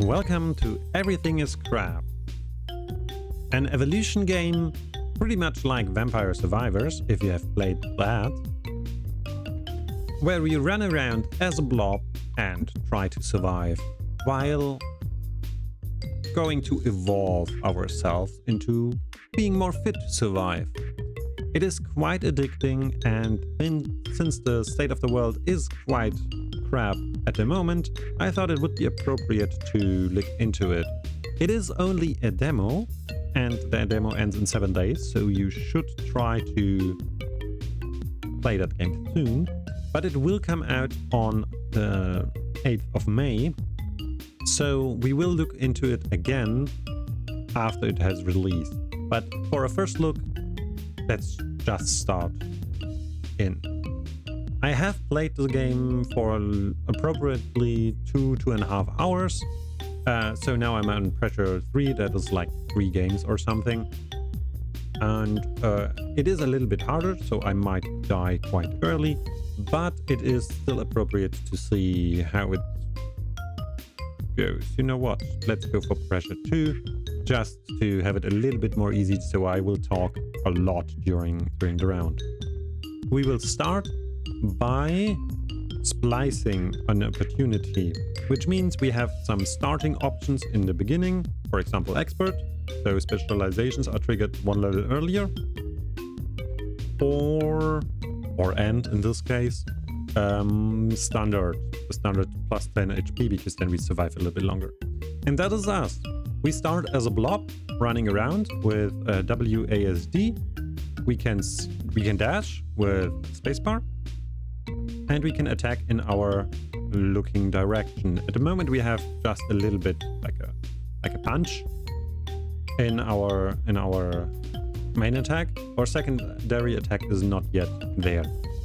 Welcome to Everything is Crap, an evolution game pretty much like Vampire Survivors, if you have played that, where we run around as a blob and try to survive while going to evolve ourselves into being more fit to survive. It is quite addicting, and since the state of the world is quite crap at the moment, I thought it would be appropriate to look into it. It is only a demo, and the demo ends in 7 days, so you should try to play that game soon. But it will come out on the 8th of May, so we will look into it again after it has released. But for a first look, let's just start in. I have played the game for appropriately 2.5 hours. So now I'm on pressure 3, that is like 3 games or something. And it is a little bit harder, so I might die quite early, but it is still appropriate to see how it goes. You know what? Let's go for pressure 2, just to have it a little bit more easy, so I will talk a lot during the round. We will start by splicing an opportunity, which means we have some starting options in the beginning, for example expert, so specializations are triggered 1 level earlier, or end in this case, standard plus 10 HP, because then we survive a little bit longer. And that is us. We start as a blob running around with WASD. We can dash with spacebar, and we can attack in our looking direction. At the moment we have just a little bit like a punch in our main attack. Our secondary attack is not yet there.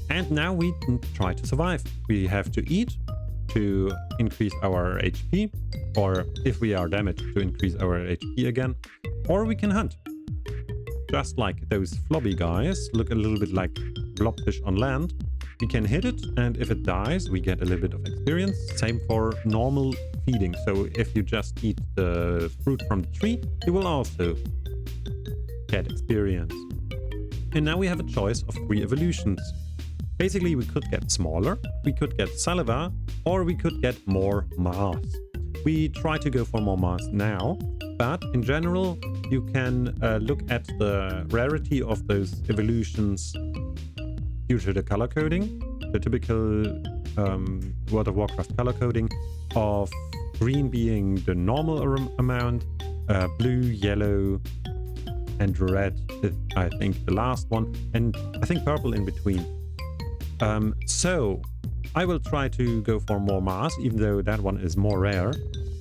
And now we try to survive. We have to eat to increase our HP, or if we are damaged, to increase our HP again, or we can hunt. Just like those flobby guys, look a little bit like blobfish on land. We can hit it, and if it dies, we get a little bit of experience. Same for normal feeding. So if you just eat the fruit from the tree, you will also get experience. And now we have a choice of 3 evolutions. Basically, we could get smaller, we could get saliva, or we could get more mass. We try to go for more mass now, but in general, you can look at the rarity of those evolutions due to the color coding, the typical World of Warcraft color coding of green being the normal amount, blue, yellow, and red, I think the last one, and I think purple in between. So I will try to go for more mass, even though that one is more rare,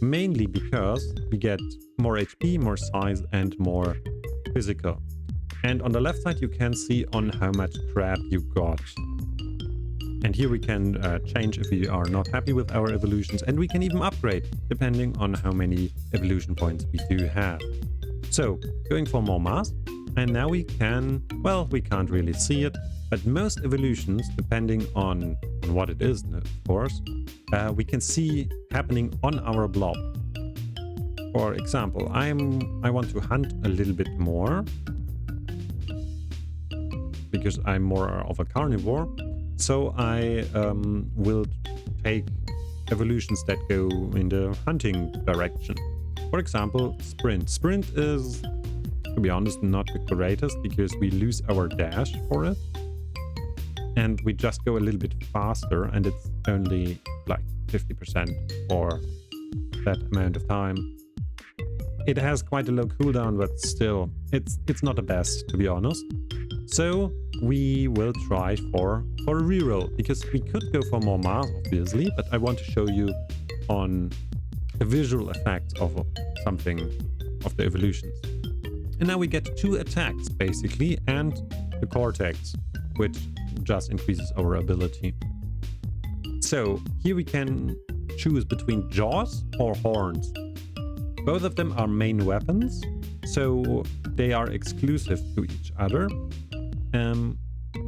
mainly because we get more HP, more size, and more physical. And on the left side you can see on how much crap you got. And here we can change if we are not happy with our evolutions, and we can even upgrade depending on how many evolution points we do have. So going for more mass, and now we can, well, we can't really see it, but most evolutions, depending on what it is, of course, we can see happening on our blob. For example, I want to hunt a little bit more, because I'm more of a carnivore, so I will take evolutions that go in the hunting direction. For example, sprint. Sprint is, to be honest, not the greatest, because we lose our dash for it, and we just go a little bit faster, and it's only like 50% for that amount of time. It has quite a low cooldown, but still, it's not the best, to be honest. So we will try for a reroll, because we could go for more mass, obviously, but I want to show you on the visual effects of something of the evolutions. And now we get 2 attacks, basically, and the cortex, which just increases our ability. So here we can choose between jaws or horns. Both of them are main weapons, so they are exclusive to each other.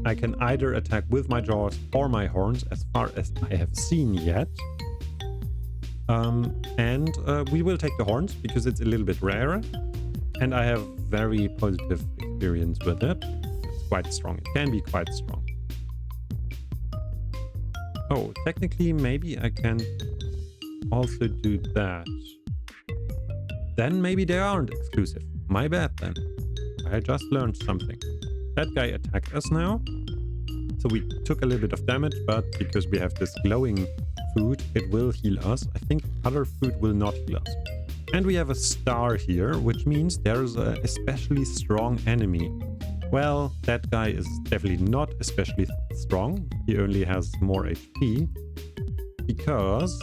I can either attack with my jaws or my horns, as far as I have seen yet. We will take the horns because it's a little bit rarer. And I have very positive experience with it. It's quite strong. It can be quite strong. Oh, technically, maybe I can also do that. Then maybe they aren't exclusive. My bad then. I just learned something. That guy attacked us now. So we took a little bit of damage, but because we have this glowing food, it will heal us. I think other food will not heal us. And we have a star here, which means there's an especially strong enemy. Well, that guy is definitely not especially strong. He only has more HP because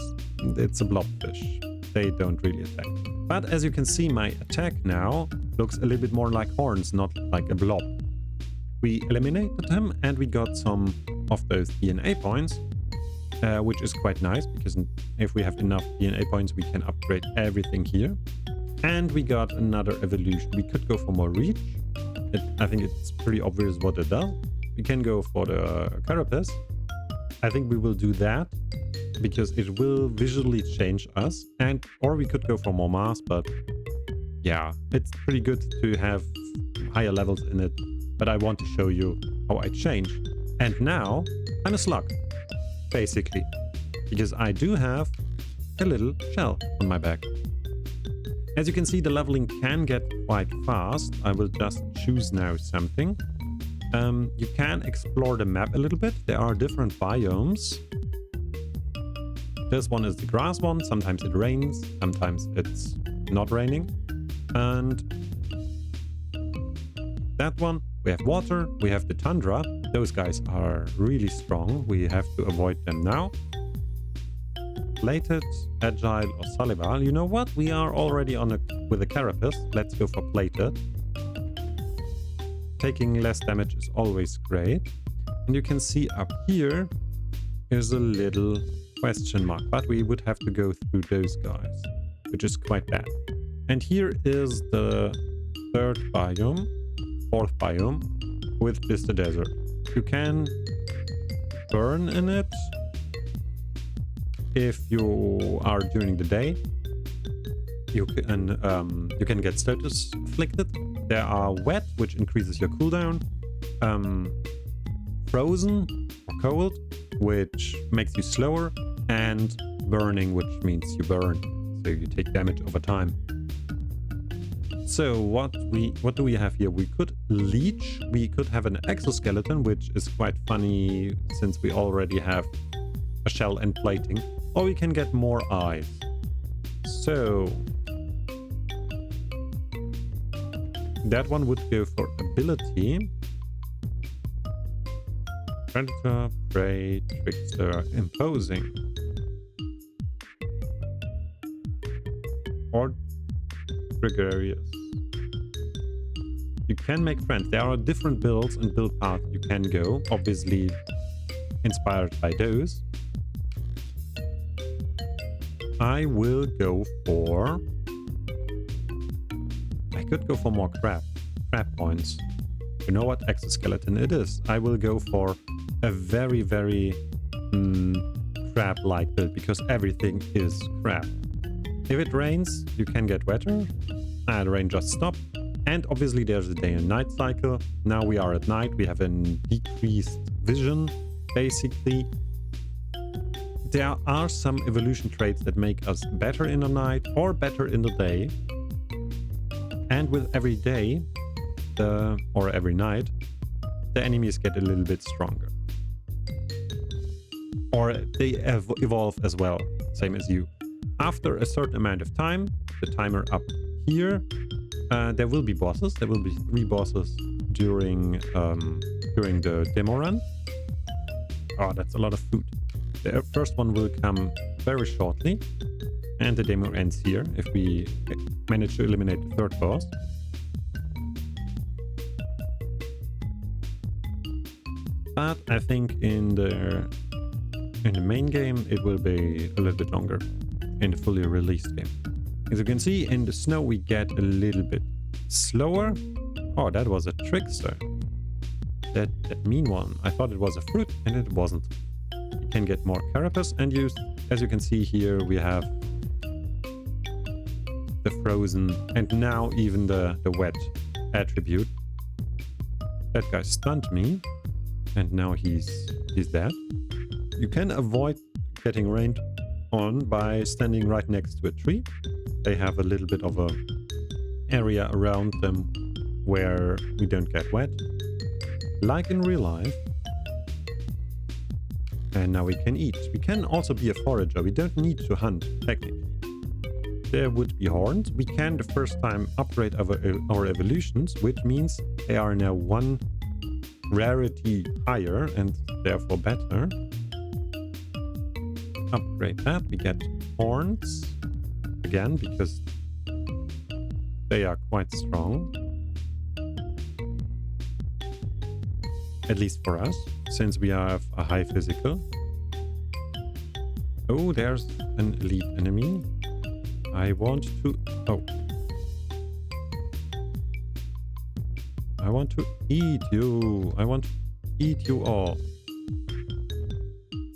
it's a blobfish. They don't really attack. But as you can see, my attack now looks a little bit more like horns, not like a blob. We eliminated him and we got some of those DNA points, which is quite nice because if we have enough DNA points, we can upgrade everything here. And we got another evolution. We could go for more reach. I think it's pretty obvious what it does. We can go for the carapace. I think we will do that because it will visually change us, or we could go for more mass, but yeah, it's pretty good to have higher levels in it, but I want to show you how I change. And now I'm a slug, basically, because I do have a little shell on my back. As you can see, the leveling can get quite fast. I will just choose now something. You can explore the map a little bit. There are different biomes. This one is the grass one. Sometimes it rains, sometimes it's not raining. And that one, we have water, we have the tundra. Those guys are really strong. We have to avoid them now. Plated, agile, or salival. You know what? We are already with a carapace. Let's go for plated. Taking less damage is always great. And you can see up here is a little question mark, but we would have to go through those guys, which is quite bad. And here is the fourth biome, with just the desert. You can burn in it if you are during the day. You can get status afflicted. There are wet, which increases your cooldown. Frozen or cold, which makes you slower. And burning, which means you burn, so you take damage over time. So what do we have here? We could leech. We could have an exoskeleton, which is quite funny since we already have a shell and plating. Or we can get more eyes. So that one would go for ability. Predator, prey, trickster, imposing. Or gregarious. You can make friends. There are different builds and build paths you can go, obviously inspired by those. I will go for... I could go for more crab points. You know what exoskeleton it is? I will go for a very, very crab-like build because everything is crab. If it rains, you can get wetter. The rain just stopped. And obviously there's a day and night cycle. Now we are at night. We have a decreased vision, basically. There are some evolution traits that make us better in the night or better in the day. And with every day, or every night, the enemies get a little bit stronger. Or they evolve as well, same as you. After a certain amount of time, the timer up here, there will be bosses. There will be 3 bosses during the demo run. Oh, that's a lot of food. The first one will come very shortly, and the demo ends here if we manage to eliminate the 3rd boss. But I think in the main game it will be a little bit longer. In the fully released game. As you can see, in the snow we get a little bit slower. Oh, that was a trickster. That mean one. I thought it was a fruit and it wasn't. You can get more carapace and as you can see here, we have the frozen, and now even the wet attribute. That guy stunned me, and now he's dead. You can avoid getting rained on by standing right next to a tree. They have a little bit of a area around them where we don't get wet, like in real life. And now we can eat. We can also be a forager. We don't need to hunt, technically. There would be horns. We can the first time upgrade our evolutions, which means they are now 1 rarity higher and therefore better. Upgrade that. We get horns again because they are quite strong. At least for us, since we have a high physical. Oh, there's an elite enemy. I want to... Oh. I want to eat you. I want to eat you all.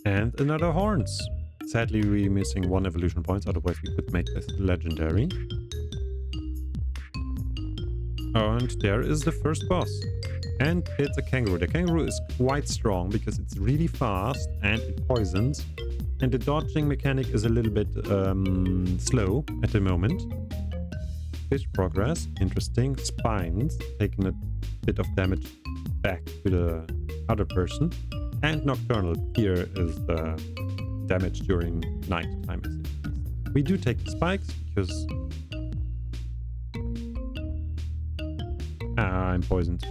And another horns. Sadly, we're missing 1 evolution points, otherwise we could make this legendary. And there is the first boss. And it's a kangaroo. The kangaroo is quite strong because it's really fast and it poisons. And the dodging mechanic is a little bit slow at the moment. Fish progress, interesting. Spines, taking a bit of damage back to the other person. And nocturnal, here is the damage during night time. We do take the spikes because... I'm poisoned.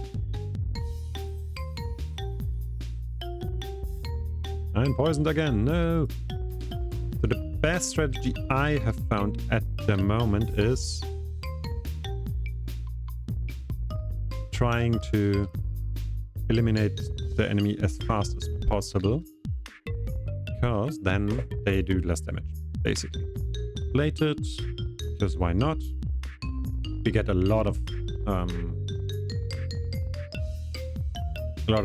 I'm poisoned again, no! So the best strategy I have found at the moment is trying to eliminate the enemy as fast as possible, because then they do less damage, basically. Plated, because why not? We get a lot of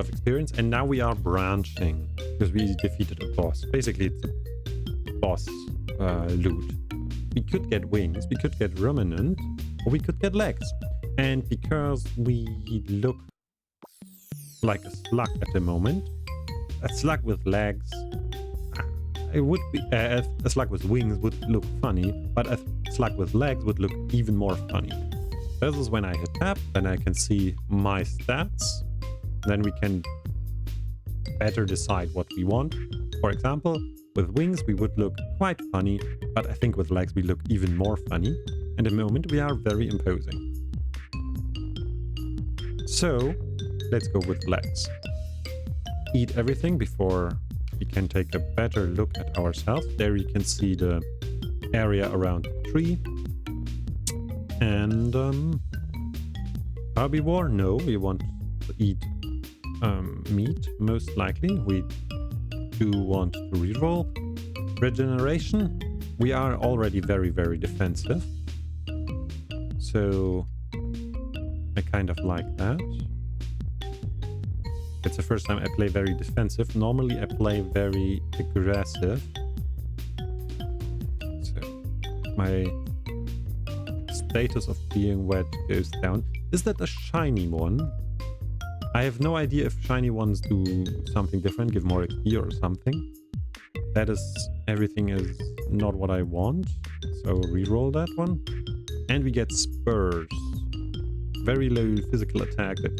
experience, and now we are branching because we defeated a boss. Basically, it's a boss loot. We could get wings, we could get ruminant, or we could get legs. And because we look like a slug at the moment, a slug with legs, it would be a slug with wings would look funny, but a slug with legs would look even more funny. This is when I hit tab, then I can see my stats. Then we can better decide what we want. For example, with wings we would look quite funny, but I think with legs we look even more funny. And at the moment we are very imposing. So let's go with legs. Eat everything before we can take a better look at ourselves. There you can see the area around the tree. And herbivore? No, we want to eat meat, most likely. We do want to reroll. Regeneration, we are already very, very defensive. So I kind of like that. It's the first time I play very defensive. Normally I play very aggressive. So my status of being wet goes down. Is that a shiny one? I have no idea if shiny ones do something different, give more XP or something. That is, everything is not what I want. So reroll that one. And we get spurs. Very low physical attack that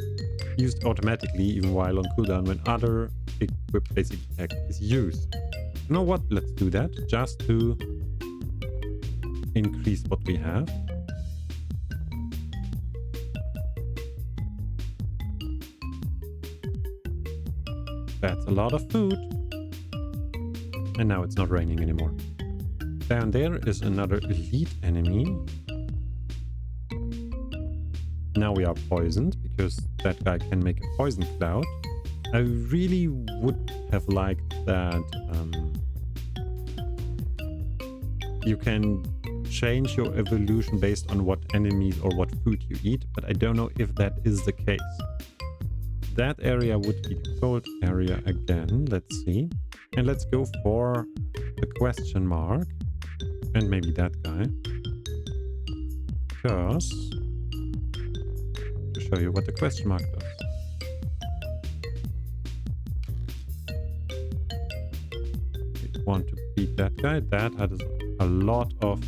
used automatically even while on cooldown when other equipped basic attack is used. You know what? Let's do that just to increase what we have. That's a lot of food. And now it's not raining anymore. Down there is another elite enemy. Now we are poisoned because that guy can make a poison cloud. I really would have liked that you can change your evolution based on what enemies or what food you eat, but I don't know if that is the case. That area would be the cold area again. Let's see. And let's go for the question mark. And maybe that guy. because to show you what the question mark does. We want to beat that guy. That has a lot of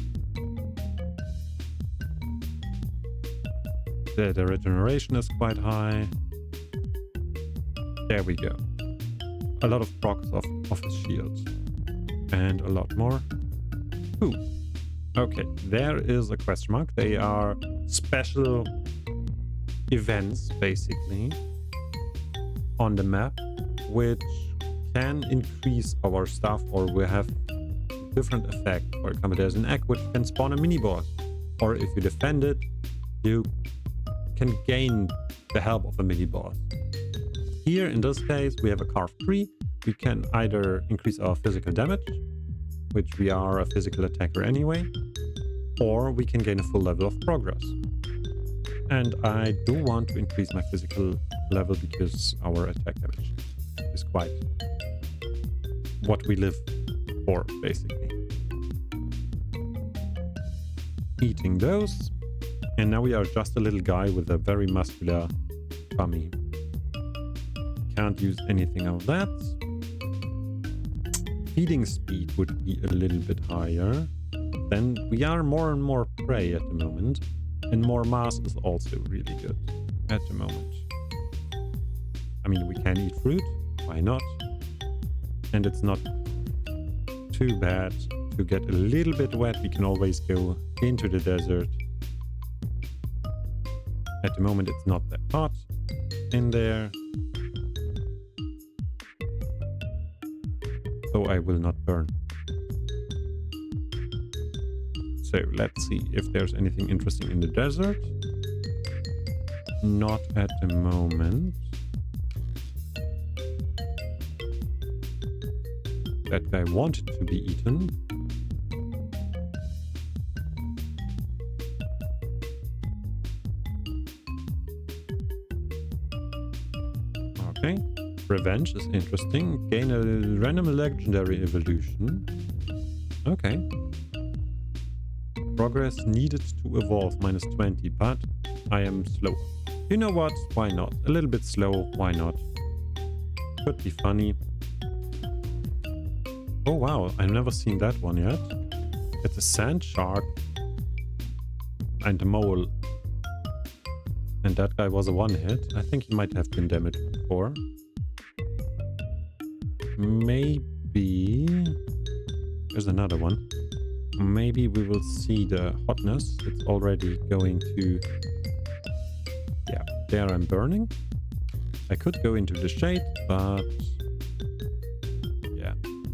the regeneration is quite high. There we go. A lot of procs of his shield. And a lot more. Ooh. Okay, there is a question mark. They are special events, basically, on the map, which can increase our stuff or will have different effect. For example, there's an egg which can spawn a mini-boss. Or if you defend it, you can gain the help of a mini-boss. Here, in this case, we have a carved tree. We can either increase our physical damage, which we are a physical attacker anyway, or we can gain a full level of progress. And I do want to increase my physical level because our attack damage is quite what we live for, basically. Eating those. And now we are just a little guy with a very muscular tummy. Can't use anything of that. Feeding speed would be a little bit higher. Then we are more and more prey at the moment. And more mass is also really good at the moment. I mean, we can eat fruit. Why not? And it's not too bad to get a little bit wet. We can always go into the desert. At the moment, it's not that hot in there. So I will not burn. So let's see if there's anything interesting in the desert. Not at the moment. That guy wanted to be eaten. Okay. Revenge is interesting. Gain a random legendary evolution. Okay. Progress needed to evolve -20, but I am slow. You know what? Why not? A little bit slow, why not? Could be funny. Oh wow, I've never seen that one yet. It's a sand shark and a mole. And that guy was a one hit. I think he might have been damaged before. Maybe there's another one. Maybe we will see the hotness. It's already going to... Yeah, there I'm burning. I could go into the shade, but... Yeah.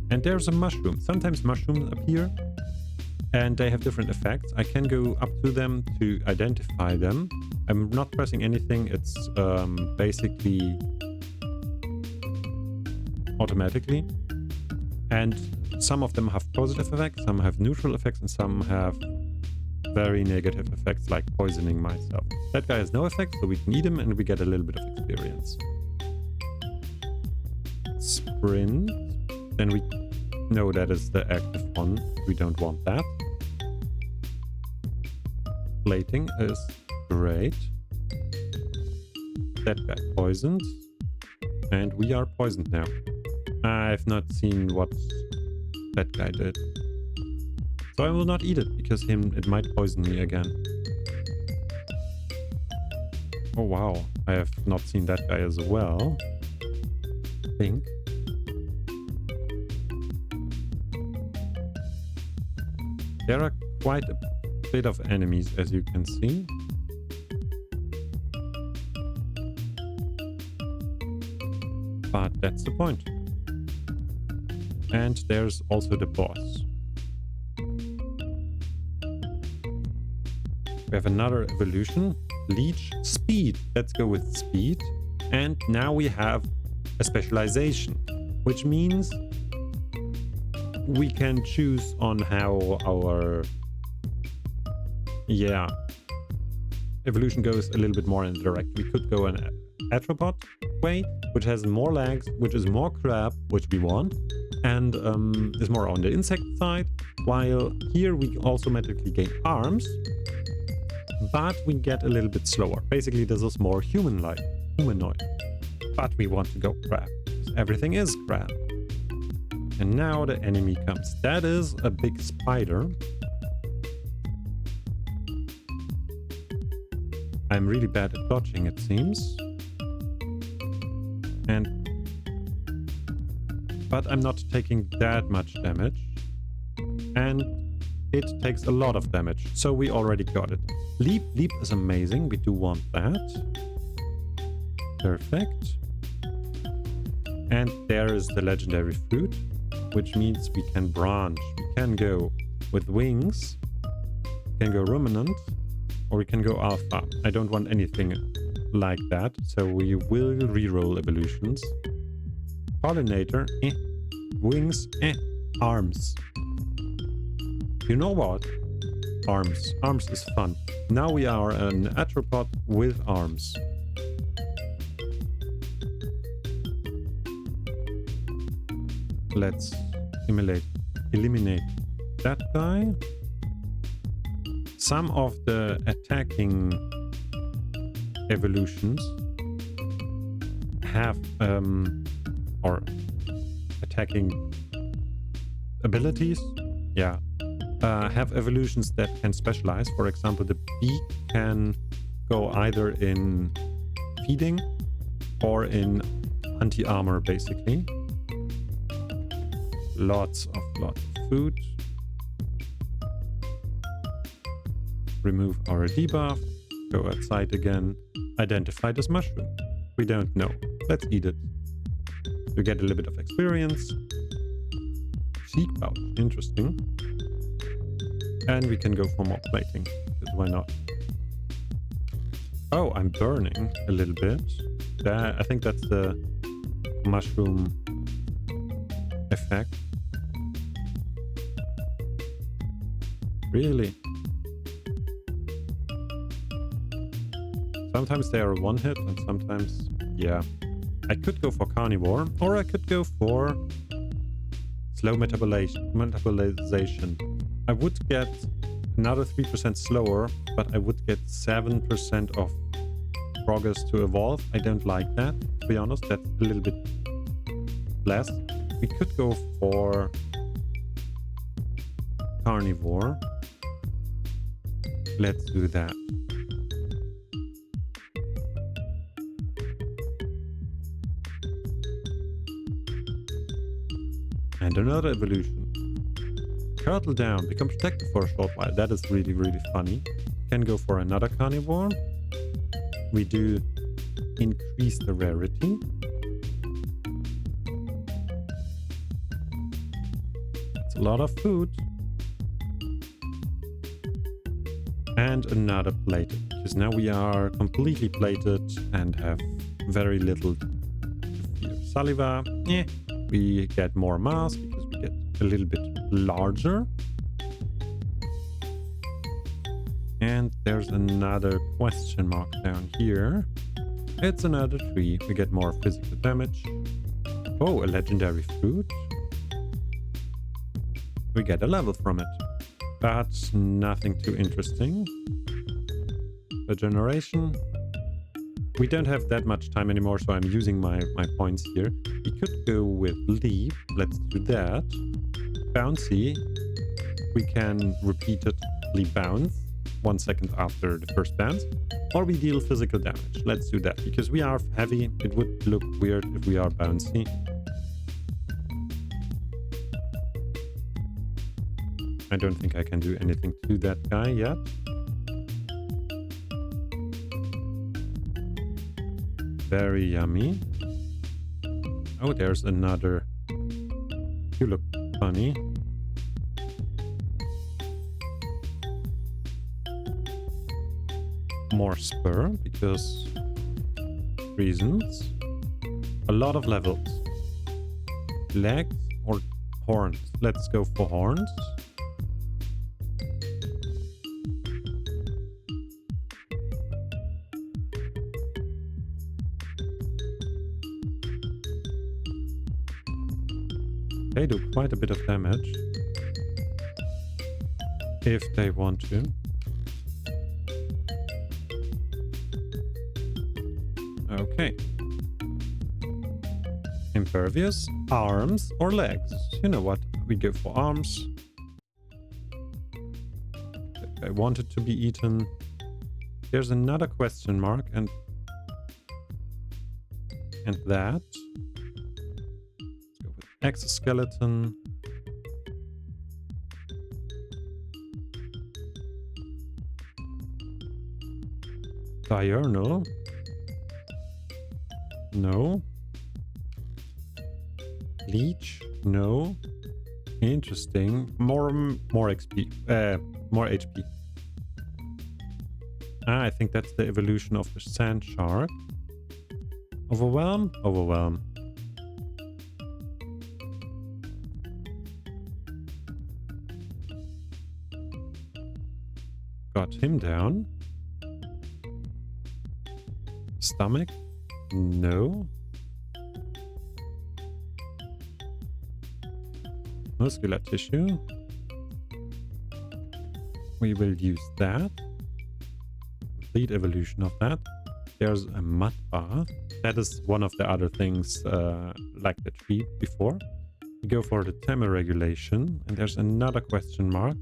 And there's a mushroom. Sometimes mushrooms appear and they have different effects. I can go up to them to identify them. I'm not pressing anything. It's basically automatically. And some of them have positive effects, some have neutral effects, and some have very negative effects, like poisoning myself. That guy has no effect, so we can eat him and we get a little bit of experience. Sprint. Then we know that is the active one. We don't want that. Plating is great. That guy poisoned. And we are poisoned now. I've not seen what that guy did. So I will not eat it, because it might poison me again. Oh wow, I have not seen that guy as well. I think. There are quite a bit of enemies, as you can see. But that's the point. And there's also the boss. We have another evolution. Leech speed. Let's go with speed. And now we have a specialization, which means we can choose on how our evolution goes a little bit more in the direction. We could go an arthropod way, which has more legs, which is more crab, which we want, and is more on the insect side, while here we also automatically gain arms, but we get a little bit slower. Basically, this is more humanoid. But we want to go crab, because everything is crab. And now the enemy comes. That is a big spider. I'm really bad at dodging, it seems. But I'm not taking that much damage. And it takes a lot of damage, so we already got it. Leap is amazing, we do want that. Perfect. And there is the legendary fruit, which means we can branch. We can go with wings, we can go ruminant, or we can go alpha. I don't want anything like that, so we will reroll evolutions. Pollinator, wings, arms. You know what? Arms. Arms is fun. Now we are an arthropod with arms. Let's eliminate that guy. Some of the attacking evolutions have or attacking abilities, have evolutions that can specialize. For example, the bee can go either in feeding or in anti-armor, basically. Lots of food. Remove our debuff. Go outside again. Identify this mushroom. We don't know. Let's eat it. We get a little bit of experience. Seek pouch. Interesting. And we can go for more plating. Why not? Oh, I'm burning a little bit. I think that's the mushroom effect. Really? Sometimes they are one hit and sometimes, yeah. I could go for carnivore or I could go for slow metabolization. I would get another 3% slower, but I would get 7% of progress to evolve. I don't like that, to be honest. That's a little bit less. We could go for carnivore. Let's do that. And another evolution. Turtle down, become protected for a short while. That is really, really funny. Can go for another carnivore. We do increase the rarity. It's a lot of food. And another plated, because now we are completely plated and have very little to fear. Saliva, we get more mass because we get a little bit larger. And there's another question mark down here. It's another tree. We get more physical damage. Oh, a legendary fruit. We get a level from it. But nothing too interesting. Regeneration. We don't have that much time anymore, so I'm using my points here. We could go with leap. Let's do that. Bouncy. We can repeatedly bounce 1 second after the first bounce. Or we deal physical damage. Let's do that, because we are heavy. It would look weird if we are bouncy. I don't think I can do anything to that guy yet. Very yummy. Oh, there's another. You look funny. More spur, because reasons. A lot of levels. Legs or horns? Let's go for horns. They do quite a bit of damage if they want to. Okay. Impervious, arms or legs? You know what? We go for arms. I want it to be eaten. There's another question mark and that. Let's go with exoskeleton. Diurnal. No. Leech. No. Interesting. More XP. More HP. I think that's the evolution of the sand shark. Overwhelm? Overwhelm. Got him down. Stomach? No. Muscular tissue. We will use that. Complete evolution of that. There's a mud bath. That is one of the other things like the tree before. We go for the thermoregulation. And there's another question mark.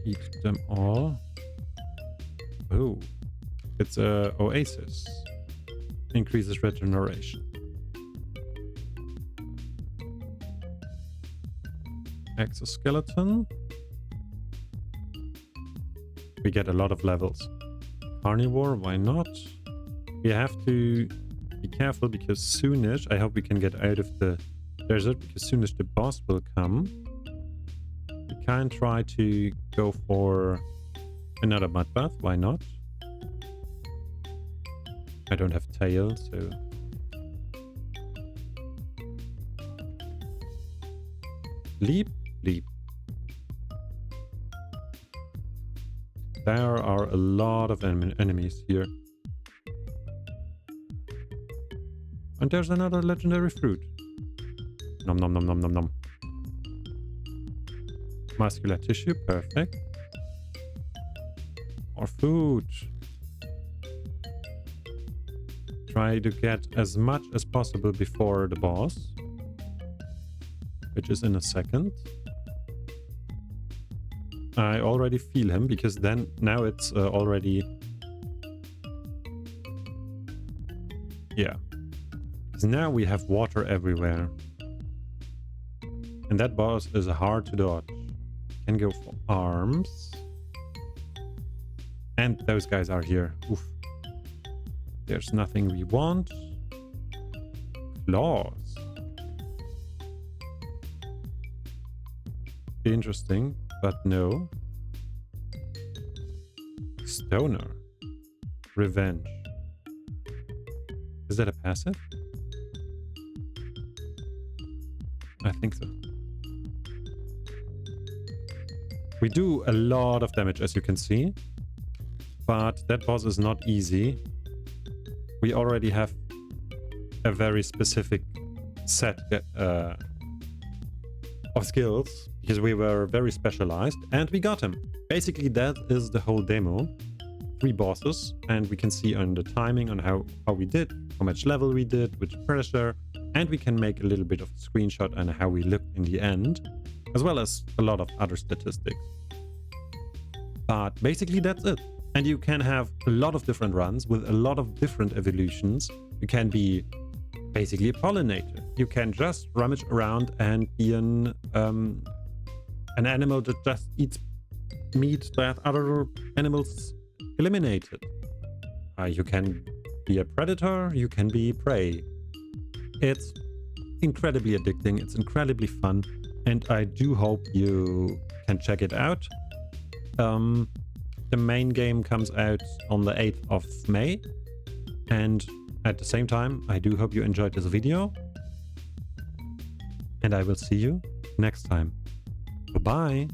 Eat them all. Oh, it's a oasis. Increases regeneration. Exoskeleton. We get a lot of levels. Carnivore, why not? We have to be careful because soonish, I hope we can get out of the desert because soonish the boss will come. We can try to go for another mud bath, why not? I don't have tail, so... Leap, leap. There are a lot of enemies here. And there's another legendary fruit. Nom nom nom nom nom nom. Muscular tissue, perfect. More food. Try to get as much as possible before the boss. Which is in a second. I already feel him because now it's already... Yeah. Because now we have water everywhere. And that boss is hard to dodge. Can go for arms. And those guys are here. Oof. There's nothing we want. Claws. Interesting, but no. Stoner. Revenge. Is that a passive? I think so. We do a lot of damage, as you can see. But that boss is not easy. We already have a very specific set of skills. Because we were very specialized. And we got him. Basically, that is the whole demo. 3 bosses. And we can see on the timing on how we did. How much level we did. Which pressure. And we can make a little bit of a screenshot on how we looked in the end. As well as a lot of other statistics. But basically that's it. And you can have a lot of different runs with a lot of different evolutions. You can be basically a pollinator. You can just rummage around and be an animal that just eats meat that other animals eliminated. You can be a predator, you can be prey. It's incredibly addicting, it's incredibly fun, and I do hope you can check it out. The main game comes out on the 8th of May, and at the same time, I do hope you enjoyed this video, and I will see you next time. Bye-bye!